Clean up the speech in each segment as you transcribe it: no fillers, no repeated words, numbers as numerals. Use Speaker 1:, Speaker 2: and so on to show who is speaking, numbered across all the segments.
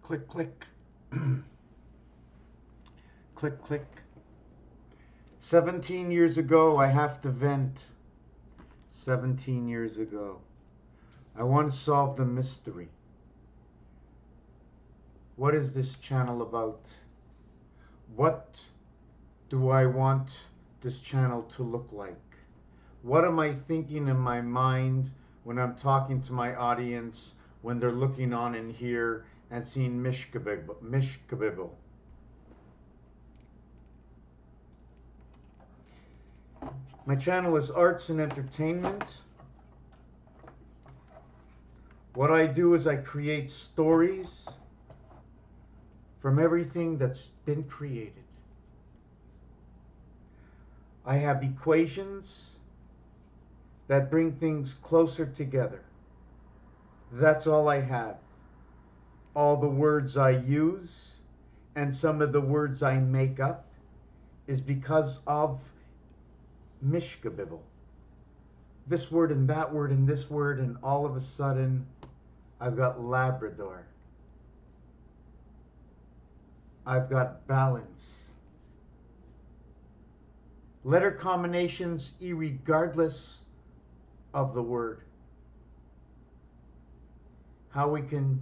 Speaker 1: Click, click. Click, click. 17 years ago, I have to vent. 17 years ago. I want to solve the mystery. What is this channel about? What do I want this channel to look like? What am I thinking in my mind when I'm talking to my audience, when they're looking on in here and seeing Mishkabibble? My channel is Arts and Entertainment. What I do is I create stories from everything that's been created. I have equations that bring things closer together. That's all I have. All the words I use and some of the words I make up is because of Mishkabibble. This word and that word and this word, and all of a sudden I've got Labrador. I've got balance. Letter combinations irregardless of the word. How we can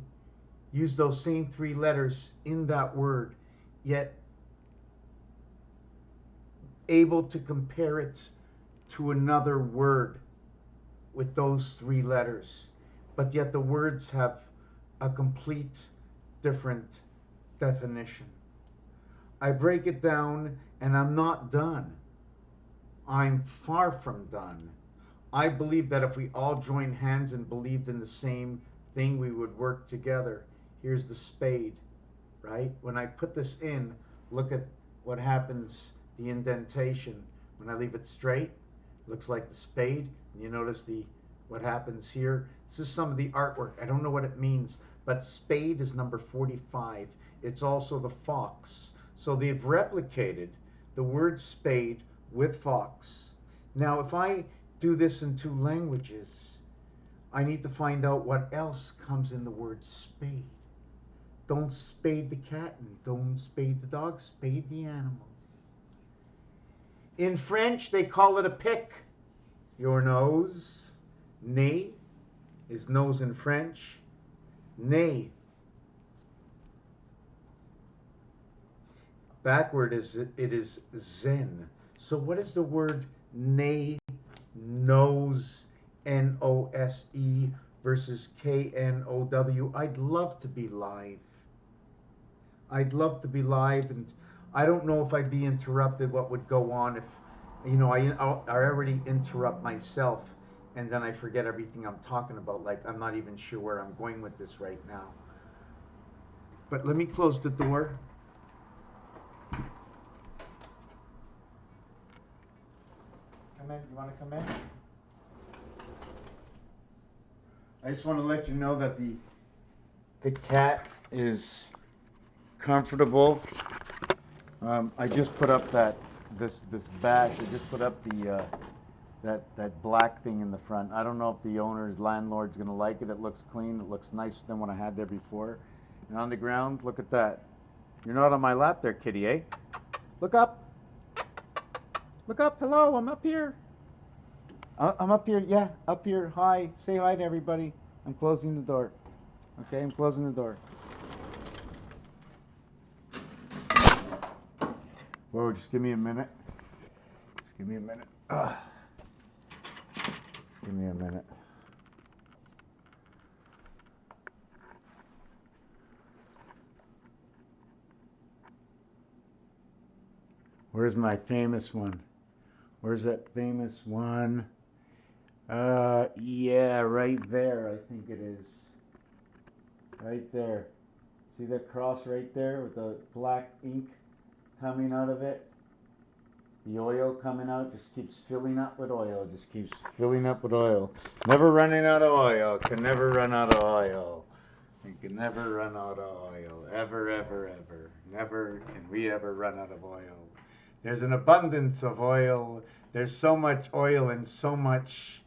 Speaker 1: use those same three letters in that word, yet able to compare it to another word with those three letters, but yet the words have a complete different definition. I break it down and I'm not done. I'm far from done. I believe that if we all joined hands and believed in the same thing, we would work together. Here's the spade, right? When I put this in, look at what happens, the indentation. When I leave it straight, looks like the spade. And you notice what happens here. This is some of the artwork. I don't know what it means, but spade is number 45. It's also the fox. So they've replicated the word spade with fox. Now, if I do this in two languages, I need to find out what else comes in the word spade. Don't spade the cat and don't spade the dog, spade the animals. In French, they call it a pick. Your nose. Nez is nose in French. Nez. Backward it is zen. So what is the word nez, nose, N-O-S-E versus K-N-O-W? I'd love to be live. I'd love to be live, and I don't know if I'd be interrupted, what would go on if, you know, I already interrupt myself and then I forget everything I'm talking about. Like, I'm not even sure where I'm going with this right now. But let me close the door. Come in. You want to come in? I just want to let you know that the cat is comfortable. I just put up this badge. I just put up the that black thing in the front. I don't know if the owner's landlord's gonna like it. It looks clean. It looks nicer than what I had there before. And on the ground, look at that. You're not on my lap there, kitty, eh? Look up. Look up. Hello, I'm up here. I'm up here. Yeah, up here. Hi. Say hi to everybody. I'm closing the door. Okay, I'm closing the door. Whoa, just give me a minute. Just give me a minute. Just give me a minute. Where's my famous one? Where's that famous one? Yeah, right there, I think it is. Right there. See that cross right there with the black ink coming out of it? The oil coming out just keeps filling up with oil, just keeps filling up with oil. Never running out of oil, can never run out of oil. You can never run out of oil, ever, ever, ever. Never can we ever run out of oil. There's an abundance of oil. There's so much oil and so much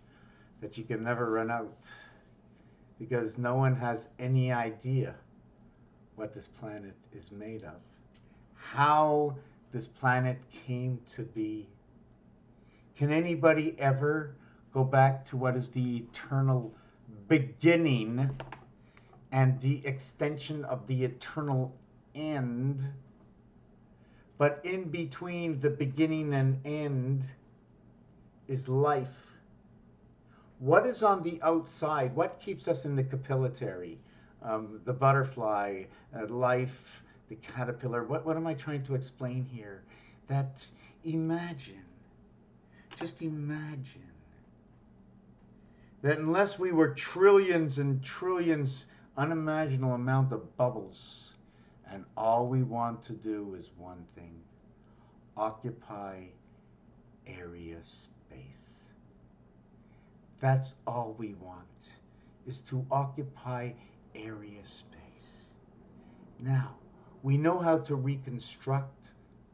Speaker 1: that you can never run out, because no one has any idea what this planet is made of, how this planet came to be. Can anybody ever go back to what is the eternal beginning and the extension of the eternal end? But in between the beginning and end is life. What is on the outside? What keeps us in the capillary? The butterfly, life, the caterpillar. What am I trying to explain here? That imagine, just imagine, that unless we were trillions and trillions, unimaginable amount of bubbles, and all we want to do is one thing: occupy area space. That's all we want, is to occupy area space. Now, we know how to reconstruct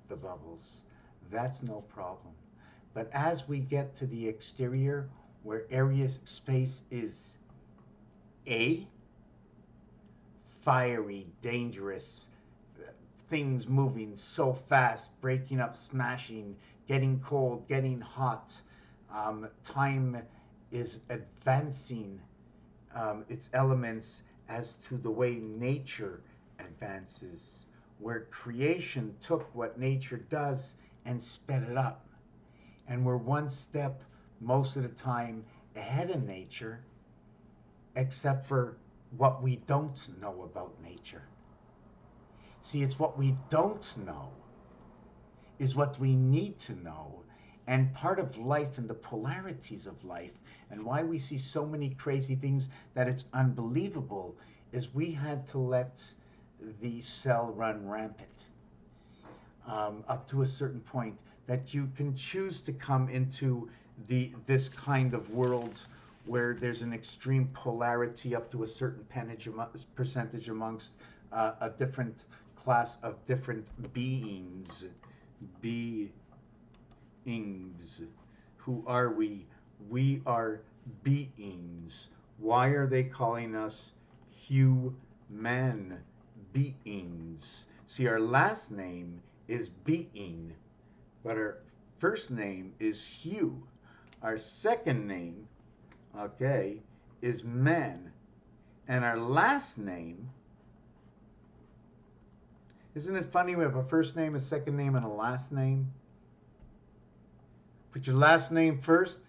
Speaker 1: the bubbles. That's no problem. But as we get to the exterior, where area space is A, fiery, dangerous, things moving so fast, breaking up, smashing, getting cold, getting hot, time is advancing its elements as to the way nature advances, where creation took what nature does and sped it up. And we're one step, most of the time, ahead of nature, except for what we don't know about nature. See, it's what we don't know is what we need to know. And part of life and the polarities of life, and why we see so many crazy things that it's unbelievable, is we had to let the cell run rampant up to a certain point, that you can choose to come into this kind of world where there's an extreme polarity up to a certain percentage amongst a different class of different beings. Who are we? We are beings. Why are they calling us human beings? See, our last name is Being, but our first name is Hugh. Our second name, okay, is Man. And our last name, isn't it funny we have a first name, a second name, and a last name? Put your last name first,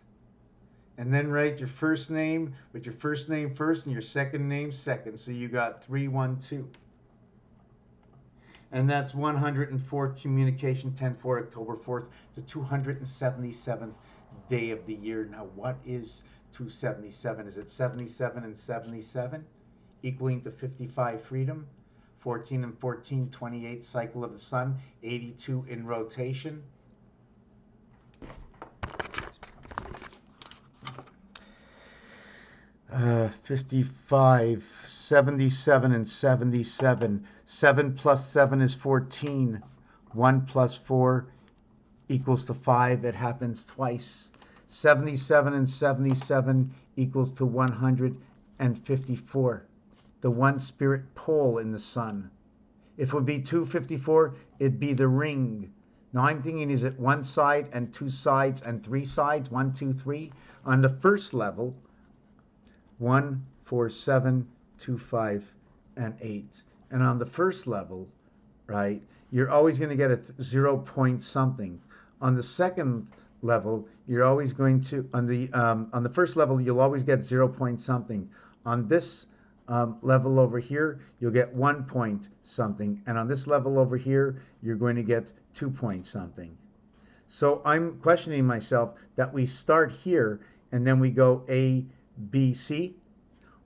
Speaker 1: and then write your first name with your first name first and your second name second. So you got 312. And that's 104 communication, 10/4, October 4th, the 277th day of the year. Now, what is 277? Is it 77 and 77 equaling to 55 freedom? 14 and 14, 28 cycle of the sun, 82 in rotation. Uh, 55, 77 and 77. 7 plus 7 is 14. 1 plus 4 equals to 5. It happens twice. 77 and 77 equals to 154. The one spirit pole in the sun. If it would be 254, it'd be the ring. Now I'm thinking, is it one side and two sides and three sides? 1, 2, 3. On the first level, 1, 4, 7, 2, 5, and 8. And on the first level, right, you're always going to get a 0 point something. On the second level, you're always going to, on the first level, you'll always get 0 point something. On this level over here, you'll get 1 point something. And on this level over here, you're going to get 2 point something. So I'm questioning myself that we start here and then we go A, B, C,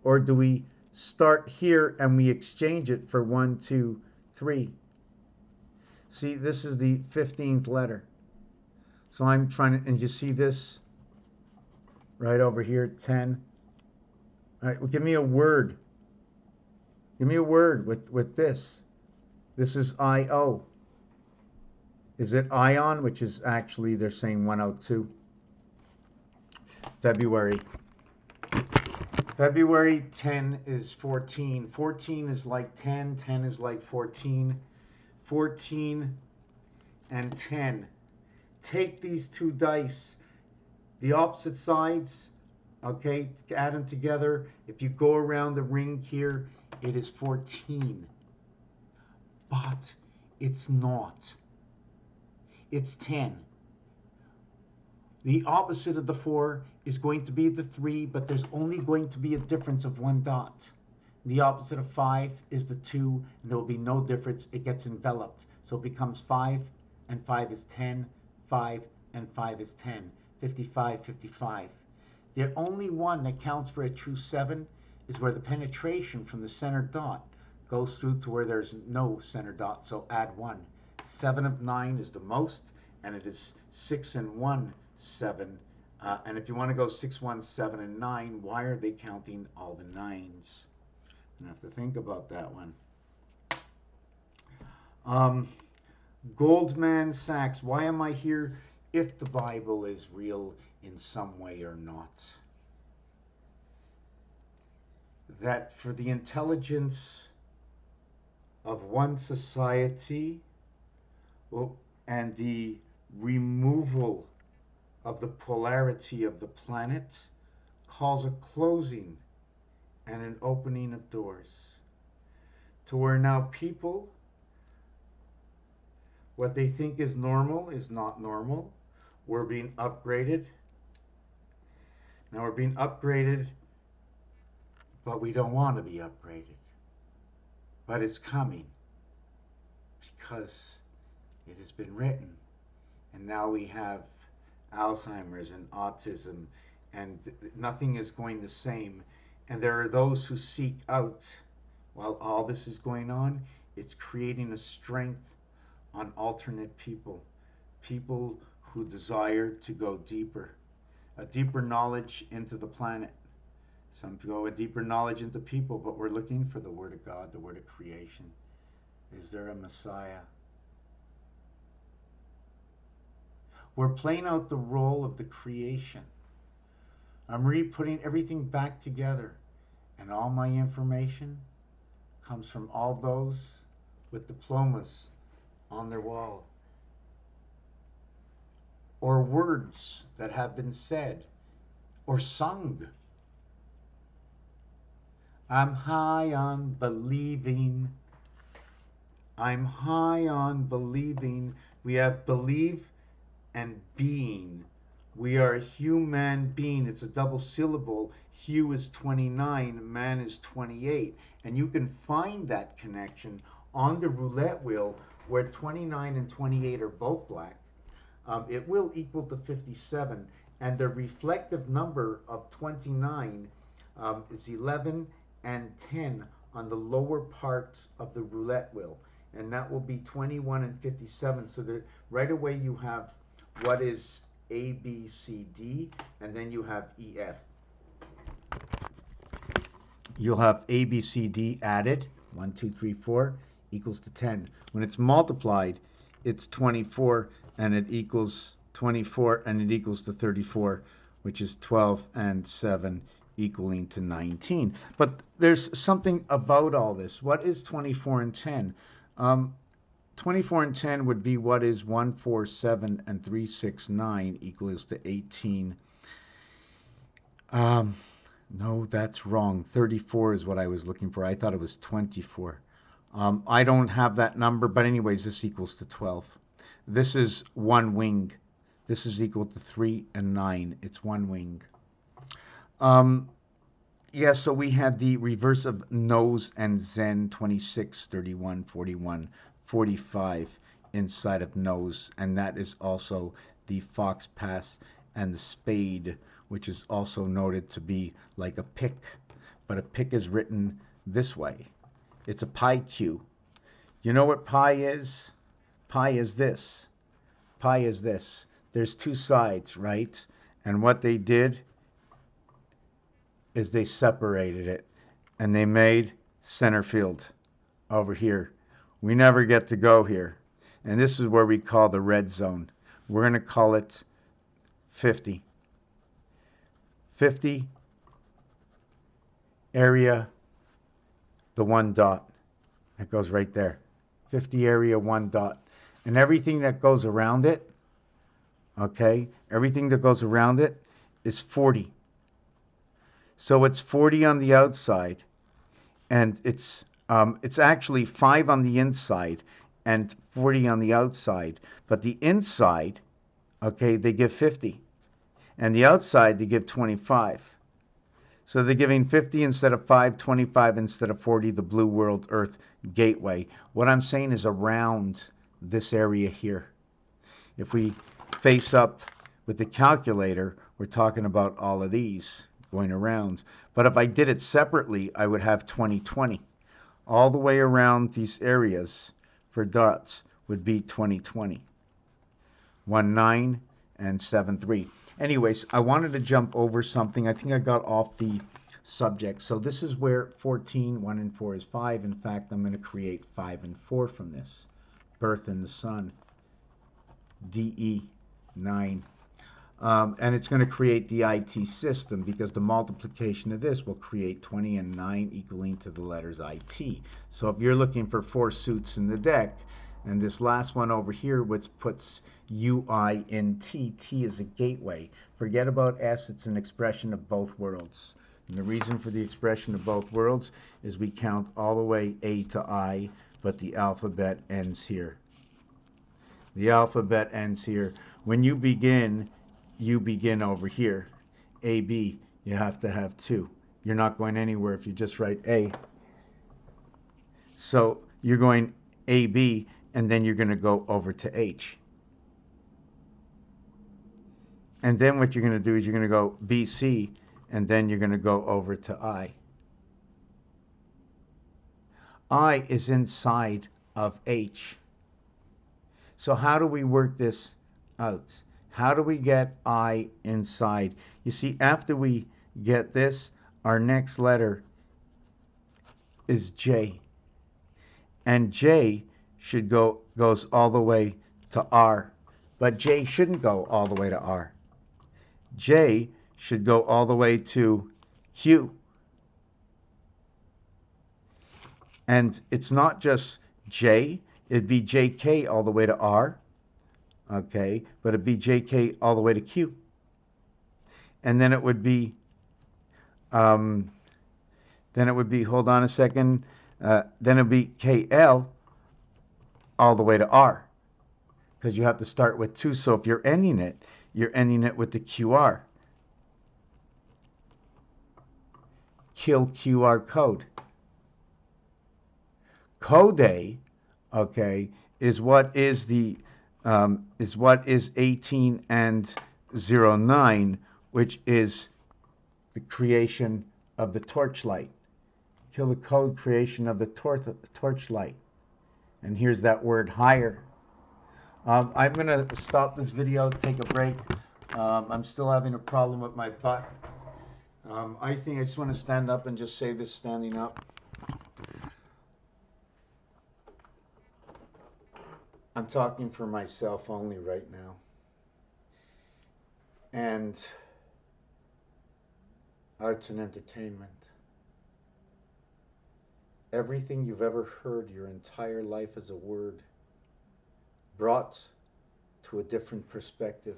Speaker 1: or do we start here and we exchange it for 1, 2, 3? See, this is the 15th letter. So I'm trying to, and you see this right over here, 10. All right, well, give me a word. Give me a word with this. This is I-O. Is it ion, which is actually, they're saying 102. February. February 10 is 14. 14 is like 10. 10 is like 14. 14 and 10. Take these two dice, the opposite sides, okay, add them together. If you go around the ring here, it is 14. But it's not. It's 10. The opposite of the 4 is going to be the 3, but there's only going to be a difference of 1 dot. The opposite of 5 is the 2, and there will be no difference. It gets enveloped. So it becomes 5, and 5 is 10, 5, and 5 is 10. 55, 55. The only one that counts for a true 7 is where the penetration from the center dot goes through to where there's no center dot, so add 1. 7 of 9 is the most, and it is 6 and 1, 7. And if you want to go 6, 1, 7, and 9, why are they counting all the 9s? You have to think about that one. Goldman Sachs, why am I here if the Bible is real in some way or not? That for the intelligence of one society and the removal of the polarity of the planet calls a closing and an opening of doors. To where now people, what they think is normal is not normal. We're being upgraded. Now we're being upgraded, but we don't want to be upgraded. But it's coming because it has been written. And now we have Alzheimer's and autism, and nothing is going the same. And there are those who seek out, while all this is going on, it's creating a strength on alternate people. People who desire to go deeper. A deeper knowledge into the planet. Some go a deeper knowledge into people, but we're looking for the Word of God, the Word of creation. Is there a Messiah? We're playing out the role of the creation. I'm putting everything back together, and all my information comes from all those with diplomas on their wall, or words that have been said or sung. I'm high on believing. I'm high on believing. We have believe and being. We are a human being. It's a double syllable. Hugh is 29, man is 28. And you can find that connection on the roulette wheel where 29 and 28 are both black. It will equal to 57. And the reflective number of 29 is 11 and 10 on the lower parts of the roulette wheel. And that will be 21 and 57. So that right away you have what is A, B, C, D, and then you have E, F. You'll have A, B, C, D added, 1, 2, 3, 4, equals to 10. When it's multiplied, it's 24, and it equals 24, and it equals to 34, which is 12 and 7, equaling to 19. But there's something about all this. What is 24 and 10? 24 and 10 would be what is 1, 4, 7, and 3, 6, 9 equals to 18. No, that's wrong. 34 is what I was looking for. I thought it was 24. I don't have that number, but anyways, this equals to 12. This is one wing. This is equal to 3 and 9. It's one wing. Yeah, so we had the reverse of nose and zen, 26, 31, 41, 45 inside of nose, and that is also the fox pass and the spade, which is also noted to be like a pick, but a pick is written this way. It's a pi q. You know what pi is? Pi is this. Pi is this. There's two sides, right? And what they did is they separated it, and they made center field over here. We never get to go here. And this is where we call the red zone. We're going to call it 50. 50 area, the 1 dot. That goes right there. 50 area, 1 dot. And everything that goes around it, okay, everything that goes around it is 40. So it's 40 on the outside, and it's actually 5 on the inside and 40 on the outside. But the inside, okay, they give 50. And the outside, they give 25. So they're giving 50 instead of 5, 25 instead of 40, the Blue World Earth Gateway. What I'm saying is around this area here. If we face up with the calculator, we're talking about all of these going around. But if I did it separately, I would have 2020. All the way around these areas for dots would be 2020. 19 and 73. Anyways, I wanted to jump over something. I think I got off the subject. So this is where 14, 1 and 4 is 5. In fact, I'm going to create 5 and 4 from this. Birth in the Sun. DE 9. And it's going to create the IT system, because the multiplication of this will create 20 and 9 equaling to the letters IT. So if you're looking for 4 suits in the deck, and this last one over here, which puts UI in T, T is a gateway. Forget about S, it's an expression of both worlds. And the reason for the expression of both worlds is we count all the way A to I, but the alphabet ends here. The alphabet ends here. When you begin over here. A, B, you have to have 2. You're not going anywhere if you just write A. So you're going A, B, and then you're going to go over to H. And then what you're going to do is you're going to go B, C, and then you're going to go over to I. I is inside of H. So how do we work this out? How do we get I inside? You see, after we get this, our next letter is J. And J should goes all the way to R. But J shouldn't go all the way to R. J should go all the way to Q. And it's not just J, it'd be JK all the way to R. Okay, but it'd be JK all the way to Q. And then it would be, hold on a second, then it'd be KL all the way to R. Because you have to start with 2, so if you're ending it with the QR. Kill QR code. Code, okay, is what is 18 and 09, which is the creation of the torchlight. Kill the code creation of the torchlight. And here's that word higher. I'm going to stop this video, take a break. I'm still having a problem with my butt. I think I just want to stand up and just say this standing up. I'm talking for myself only right now. And arts and entertainment. Everything you've ever heard your entire life as a word brought to a different perspective.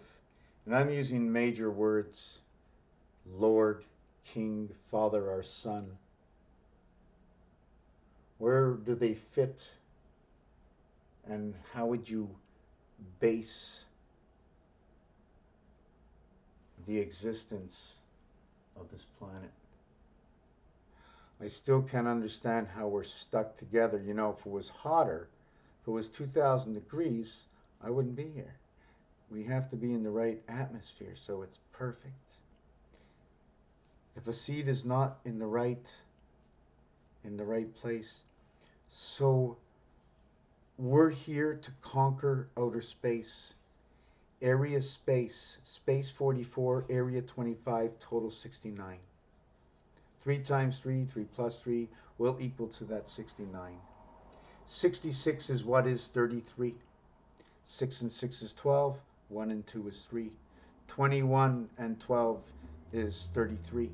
Speaker 1: And I'm using major words: Lord, King, Father, our Son. Where do they fit? And how would you base the existence of this planet? I still can't understand how we're stuck together. You know, if it was hotter, if it was 2,000 degrees, I wouldn't be here. We have to be in the right atmosphere, so it's perfect. If a seed is not in the right place, so we're here to conquer outer space. Area space, space 44, area 25, total 69. 3 times 3, 3 plus 3 will equal to that 69. 66 is what is 33. 6 and 6 is 12. 1 and 2 is 3. 21 and 12 is 33.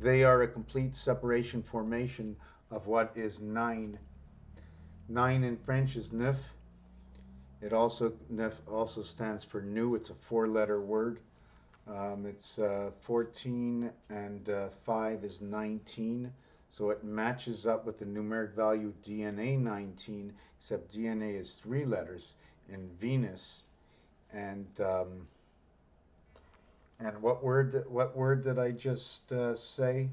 Speaker 1: they are a complete separation formation of what is nine. Nine in French is neuf. Neuf also stands for new. It's a four-letter word. It's 14 and 5 is 19. So it matches up with the numeric value DNA 19, except DNA is three letters in Venus. And what word did I just say?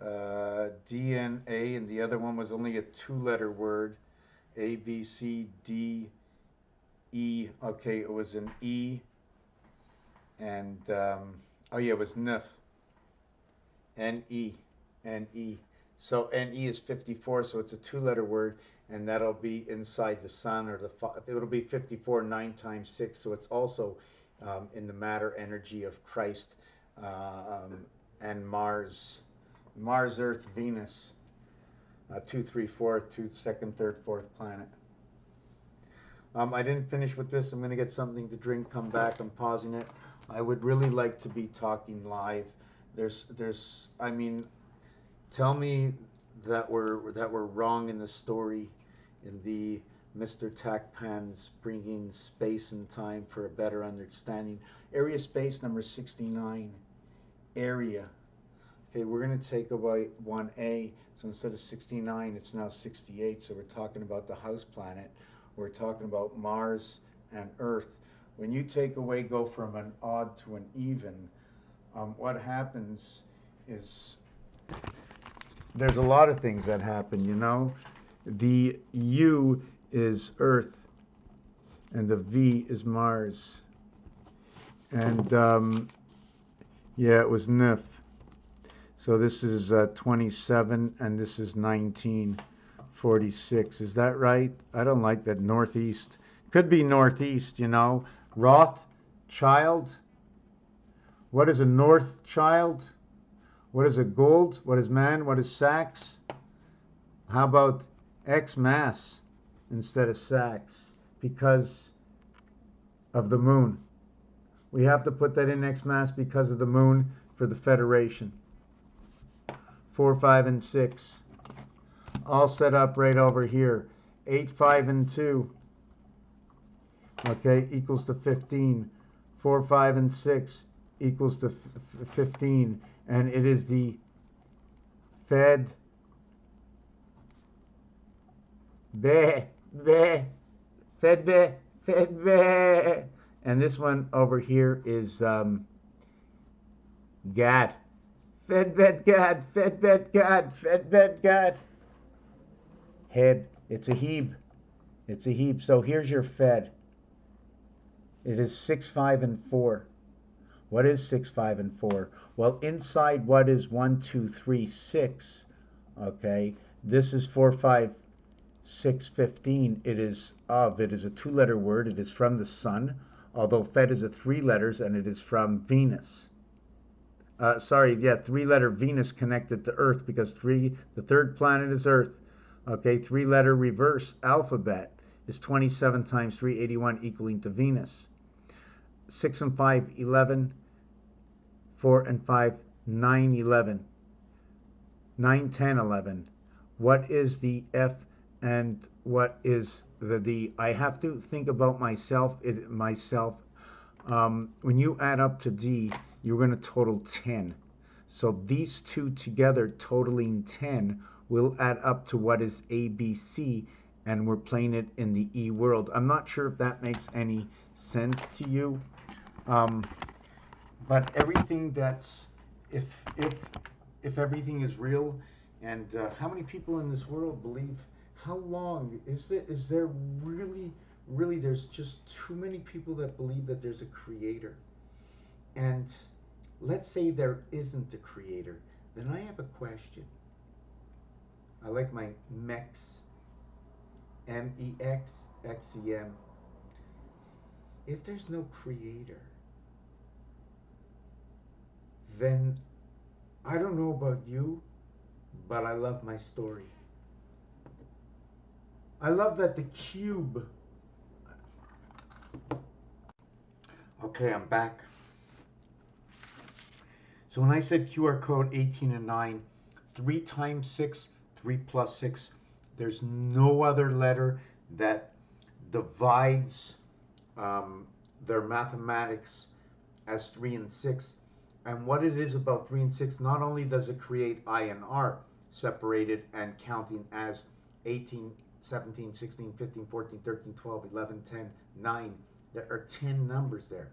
Speaker 1: DNA, and the other one was only a two-letter word. A, B, C, D, E. Okay, it was an E. And oh yeah, it was neuf. N-E. N-E. So N-E is 54, so it's a two-letter word, and that'll be inside the sun, or it'll be 54, 9 times 6, so it's also in the matter energy of Christ and Mars. Mars, Earth, Venus. 2, 3, 4, 2, second, third, fourth planet. I didn't finish with this. I'm going to get something to drink, come back. I'm pausing it. I would really like to be talking live. I mean, tell me that we're wrong in the story, in the Mr. Takpan's bringing space and time for a better understanding. Area space number 69. Area. Okay, we're going to take away 1A. So instead of 69, it's now 68. So we're talking about the house planet. We're talking about Mars and Earth. When you take away, go from an odd to an even, what happens is there's a lot of things that happen, you know. The U is Earth, and the V is Mars. And yeah, it was neuf. So this is 27, and this is 1946. Is that right? I don't like that. Northeast. Could be northeast, you know. Rothschild. What is a North child? What is a gold? What is man? What is sax? How about X-mass instead of sax? Because of the moon. We have to put that in X-mass because of the moon for the Federation. 4, 5, and 6. All set up right over here. 8, 5, and 2. Okay, equals to 15. 4, 5, and 6 equals to 15. And it is the Fed. Fed. And this one over here is Gad. Gad. Head. It's a Heb. It's a Heb. So here's your Fed. It is 6, 5, and 4. What is 6, 5, and 4? Well, inside what is 1, 2, 3, 6? Okay. This is 4, 5, 6, 15. It is of. It is a two-letter word. It is from the sun. Although Fed is a three letters, and it is from Venus. Three-letter Venus connected to Earth, because the third planet is Earth. Okay, three-letter reverse alphabet is 27 times 3, 81, equaling to Venus. 6 and 5, 11. 4 and 5, 9, 11. 9, 10, 11. What is the F and what is the D? I have to think about myself. When you add up to D, you're going to total 10. So these two together totaling 10 will add up to what is ABC, and we're playing it in the E world. I'm not sure if that makes any sense to you. But everything that's, if everything is real, and how many people in this world believe, how long is there really, there's just too many people that believe that there's a creator. And let's say there isn't a creator, then I have a question. I like my MEX, MEX, XEM. If there's no creator, then I don't know about you, but I love my story. I love that the cube. Okay, I'm back. So when I said QR code 18 and 9, 3 times 6, 3 plus 6, there's no other letter that divides their mathematics as 3 and 6. And what it is about 3 and 6, not only does it create I and R separated and counting as 18, 17, 16, 15, 14, 13, 12, 11, 10, 9. There are 10 numbers there.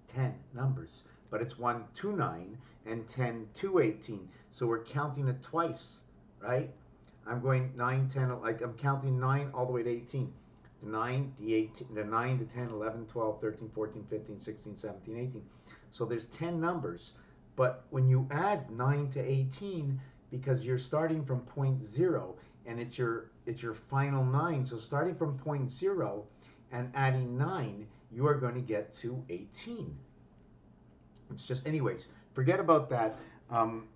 Speaker 1: 10 numbers. But it's 1 to 9 and 10 to 18. So we're counting it twice, right? I'm going 9, 10, like I'm counting 9 all the way to 18. The 9, the 18, the 9 to 10, 11, 12, 13, 14, 15, 16, 17, 18. So there's 10 numbers. But when you add 9 to 18, because you're starting from point 0 and it's your final 9, so starting from point 0 and adding 9, you are going to get to 18. It's just, anyways, forget about that. Hold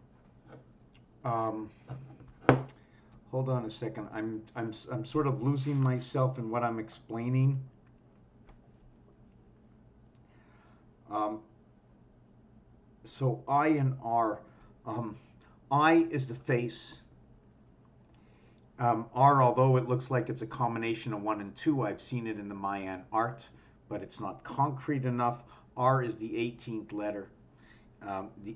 Speaker 1: on a second. I'm sort of losing myself in what I'm explaining. So I and R. I is the face. R, although it looks like it's a combination of 1 and 2, I've seen it in the Mayan art, but it's not concrete enough. R is the 18th letter.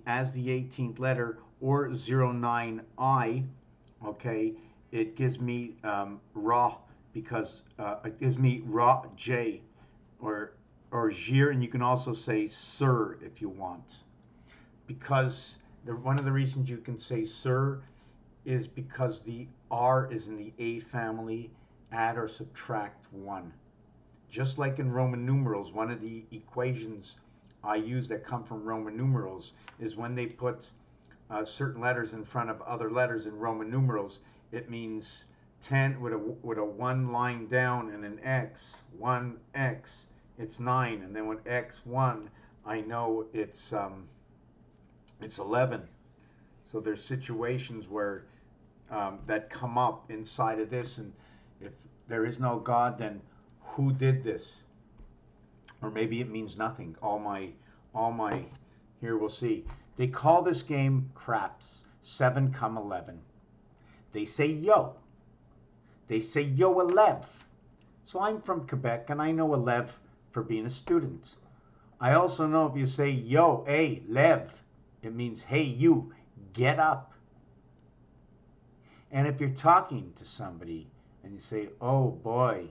Speaker 1: As the 18th letter, or 09I, okay, it gives me Ra, because it gives me Ra J, or Jir, and you can also say Sir if you want. Because one of the reasons you can say Sir is because the R is in the A family, add or subtract 1. Just like in Roman numerals, one of the equations I use that come from Roman numerals is when they put certain letters in front of other letters in Roman numerals, it means 10 with a 1 line down and an X, 1X, it's 9, and then with X1, I know it's 11. So there's situations where that come up inside of this, and if there is no God, then who did this? Or maybe it means nothing. All my, here we'll see. They call this game craps. 7 come 11. They say yo. They say yo 11. So I'm from Quebec and I know 11 for being a student. I also know if you say yo, hey, lev, it means hey you, get up. And if you're talking to somebody and you say, oh boy,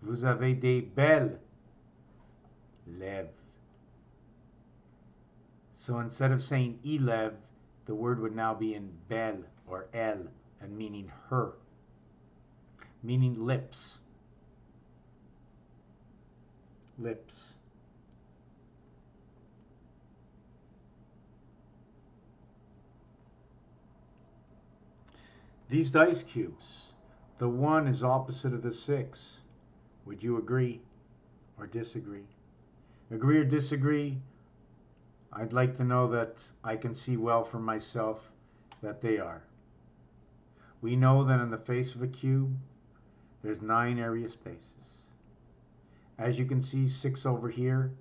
Speaker 1: vous avez des belles lèvres. So instead of saying élève, the word would now be in belle or elle, and meaning her, meaning lips. Lips. These dice cubes, the 1 is opposite of the 6. Would you agree or disagree? Agree or disagree? I'd like to know that I can see well for myself that they are. We know that on the face of a cube, there's 9 area spaces. As you can see, 6 over here,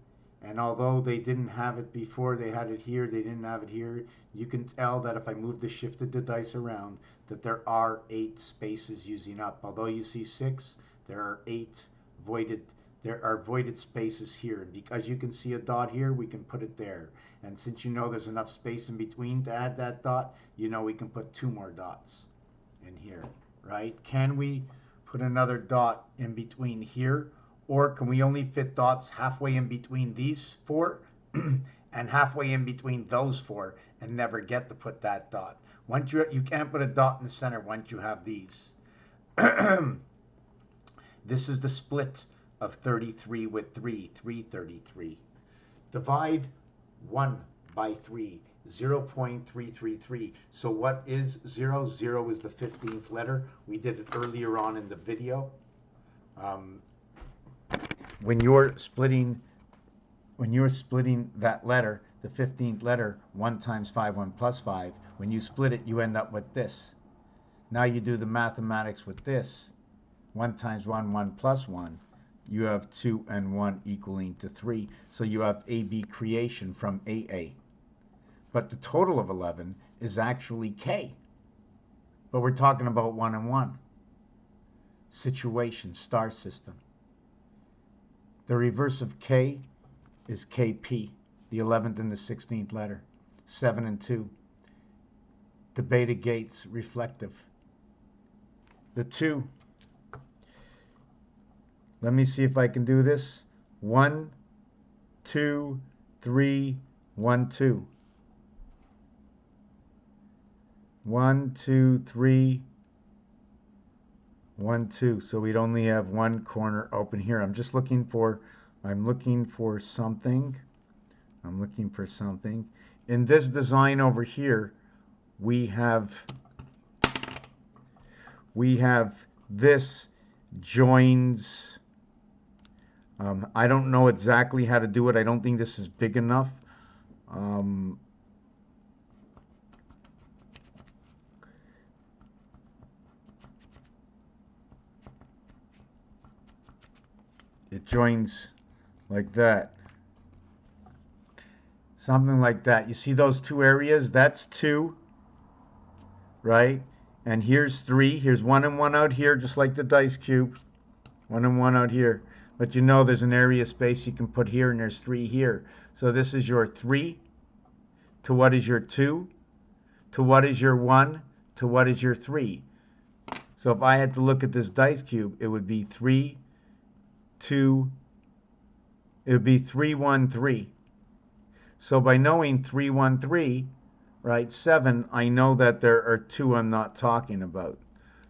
Speaker 1: and although they didn't have it before, they had it here, they didn't have it here, you can tell that if I move the shifted the dice around, that there are 8 spaces using up. Although you see 6, there are 8 voided. There are voided spaces here, and because you can see a dot here, we can put it there. And since you know there's enough space in between to add that dot, you know we can put 2 more dots in here, right? Can we put another dot in between here, or can we only fit dots halfway in between these 4 and halfway in between those 4 and never get to put that dot? Once you can't put a dot in the center once you have these. This is the split of 33 with 3, 333. Divide 1 by 3, 0.333. So what is 0? 0 is the 15th letter. We did it earlier on in the video. When you're splitting that letter, the 15th letter, 1 times 5, 1 plus 5, when you split it, you end up with this. Now you do the mathematics with this. 1 times 1, 1 plus 1. you have 2 and 1 equaling to 3. So you have AB creation from AA. But the total of 11 is actually K. But we're talking about 1 and 1. Situation, star system. The reverse of K is KP, the 11th and the 16th letter. 7 and 2. The beta gates reflective. The 2. Let me see if I can do this. 1, 2, 3, 1, 2. 1, 2, 3, 1, 2. So we'd only have one corner open here. I'm looking for something. I'm looking for something. In this design over here, we have this joins. I don't know exactly how to do it. I don't think this is big enough. It joins like that. Something like that. You see those two areas? That's 2, right? And here's 3. Here's 1 and 1 out here, just like the dice cube. 1 and 1 out here. But you know there's an area space you can put here, and there's 3 here. So this is your 3. To what is your 2? To what is your 1? To what is your 3? So if I had to look at this dice cube, it would be 3, 2, it would be 3, 1, 3. So by knowing 3, 1, 3, right, 7, I know that there are 2 I'm not talking about.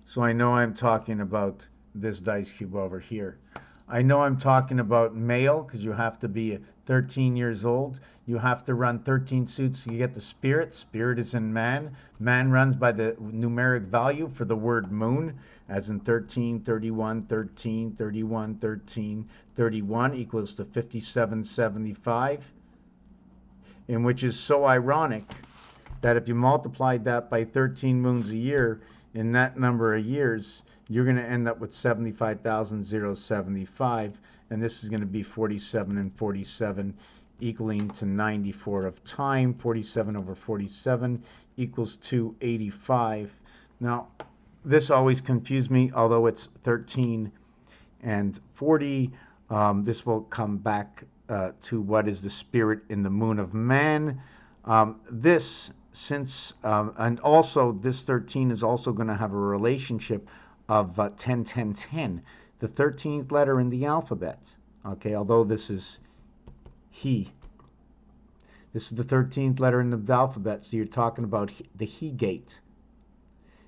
Speaker 1: So I know I'm talking about this dice cube over here. I know I'm talking about male because you have to be 13 years old. You have to run 13 suits to get the spirit. Spirit is in man. Man runs by the numeric value for the word moon, as in 13, 31, 13, 31, 13, 31 equals to 5775, in which is so ironic that if you multiplied that by 13 moons a year, in that number of years, you're going to end up with 75,075, and this is going to be 47 and 47 equaling to 94 of time. 47 over 47 equals 285. Now, this always confused me, although it's 13 and 40. This will come back to what is the spirit in the moon of man. And also this 13 is also going to have a relationship of 10, 10, 10, the 13th letter in the alphabet. Okay, although this is he. This is the 13th letter in the alphabet, so you're talking about the he gate.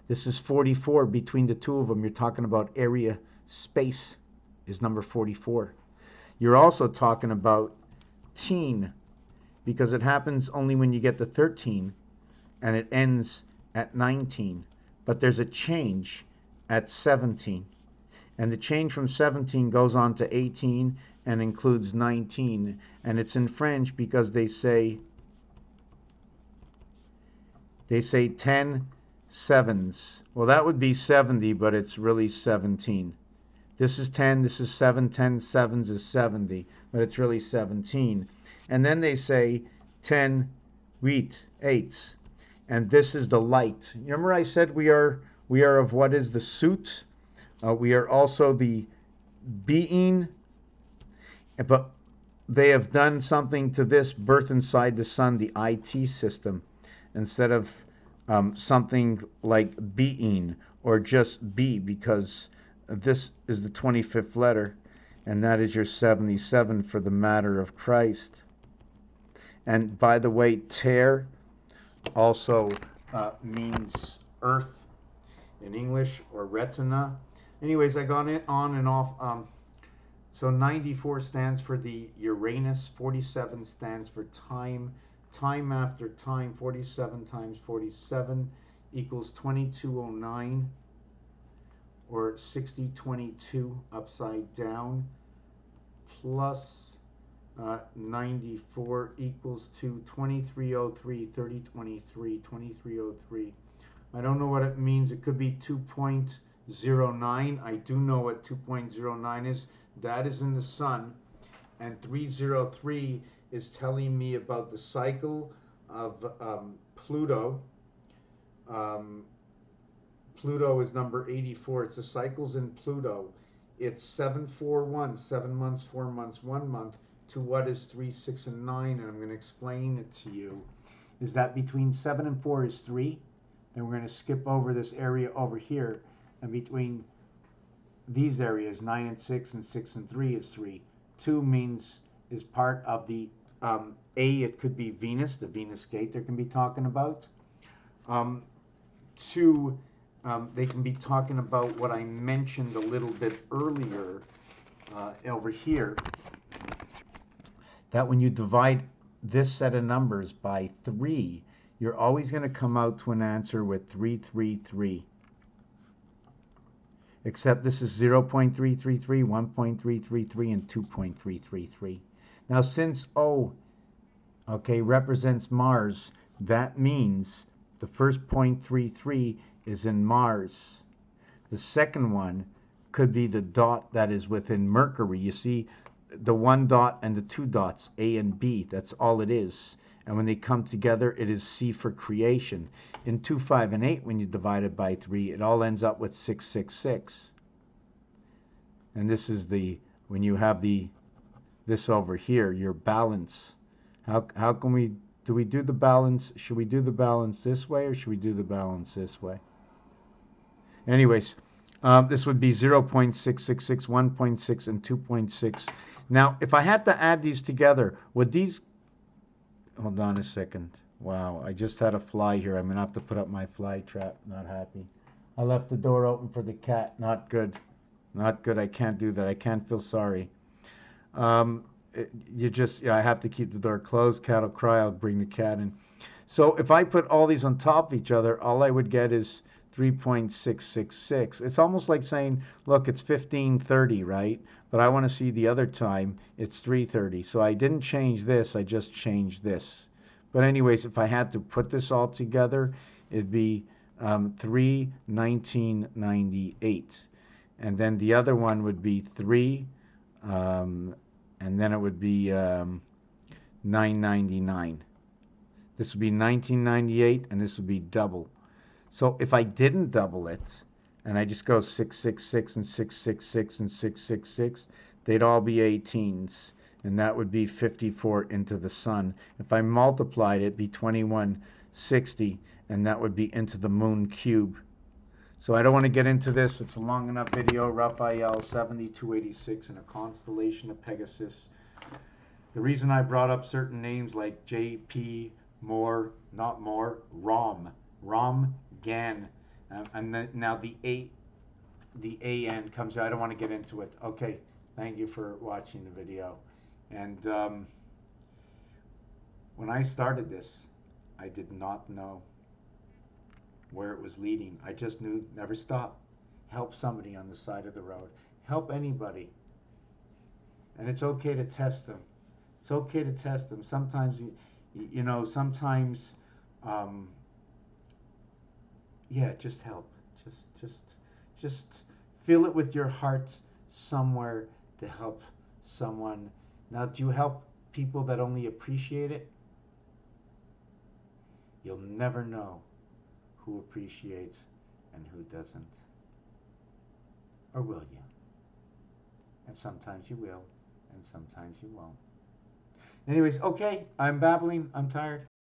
Speaker 1: This is 44. Between the two of them, you're talking about area space is number 44. You're also talking about teen, because it happens only when you get to 13, and it ends at 19. But there's a change at 17. And the change from 17 goes on to 18 and includes 19. And it's in French because they say 10 sevens. Well, that would be 70, but it's really 17. This is 10, this is 7, 10 sevens is 70, but it's really 17. And then they say 10 eights. And this is the light. Remember I said we are of what is the suit? We are also the being. But they have done something to this birth inside the sun, the IT system, instead of something like being or just be, because this is the 25th letter, and that is your 77 for the matter of Christ. And by the way, terre also means earth in English, or retina. Anyways, I got it on and off. So 94 stands for the Uranus, 47 stands for time. Time after time, 47 times 47 equals 2209, or 6022 upside down, plus 94 equals to 2303, 3023, 2303. I don't know what it means. It could be 2.09. I do know what 2.09 is That is in the sun. And 303 is telling me about the cycle of Pluto. Um, Pluto is number 84. It's the cycles in Pluto. It's 741, 7 months, 4 months, 1 month, to what is 3, 6, and 9. And I'm going to explain it to you. Is that between 7 and 4 is 3. Then we're going to skip over this area over here. And between these areas, 9 and 6 and 6 and 3 is 3. 2 means is part of the A. It could be Venus, the Venus gate they can be talking about. 2, they can be talking about what I mentioned a little bit earlier over here, that when you divide this set of numbers by 3, you're always going to come out to an answer with 333. Except this is 0.333, 1.333, and 2.333. Now, since O, okay, represents Mars, that means the first 0.33 is in Mars. The second one could be the dot that is within Mercury. You see the 1 dot and the 2 dots, A and B, that's all it is. And when they come together, it is C for creation. In 2, 5, and 8, when you divide it by 3, it all ends up with 666. And this is the, when you have this over here, your balance. How can we, do we do the balance? Should we do the balance this way, or should we do the balance this way? Anyways, this would be 0.666, 1.6, and 2.6. Now, if I had to add these together, would these... Hold on a second. Wow, I just had a fly here. I'm going to have to put up my fly trap. Not happy. I left the door open for the cat. Not good. Not good. I can't do that. I can't feel sorry. I have to keep the door closed. Cat will cry. I'll bring the cat in. So if I put all these on top of each other, all I would get is 3.666. It's almost like saying, look, it's 1530, right? But I want to see the other time, it's 330. So I didn't change this, I just changed this. But anyways, if I had to put this all together, it'd be 3/1998. And then the other one would be 3, and then it would be 999. This would be 1998, and this would be double. So if I didn't double it, and I just go 666 and 666 and 666, they'd all be 18s, and that would be 54 into the sun. If I multiplied it, it'd be 2160, and that would be into the moon cube. So I don't want to get into this. It's a long enough video. Raphael 7286 in a constellation of Pegasus. The reason I brought up certain names like J.P. Moore, not Moore, Rom Gan, and then now the AN comes out. I don't want to get into it. Okay, thank you for watching the video. And when I started this, I did not know where it was leading. I just knew never stop. Help somebody on the side of the road. Help anybody. And it's okay to test them. It's okay to test them. Sometimes, sometimes, yeah, just help. Just feel it with your heart somewhere to help someone. Now, do you help people that only appreciate it? You'll never know who appreciates and who doesn't. Or will you? And sometimes you will, and sometimes you won't. Anyways, okay, I'm babbling. I'm tired.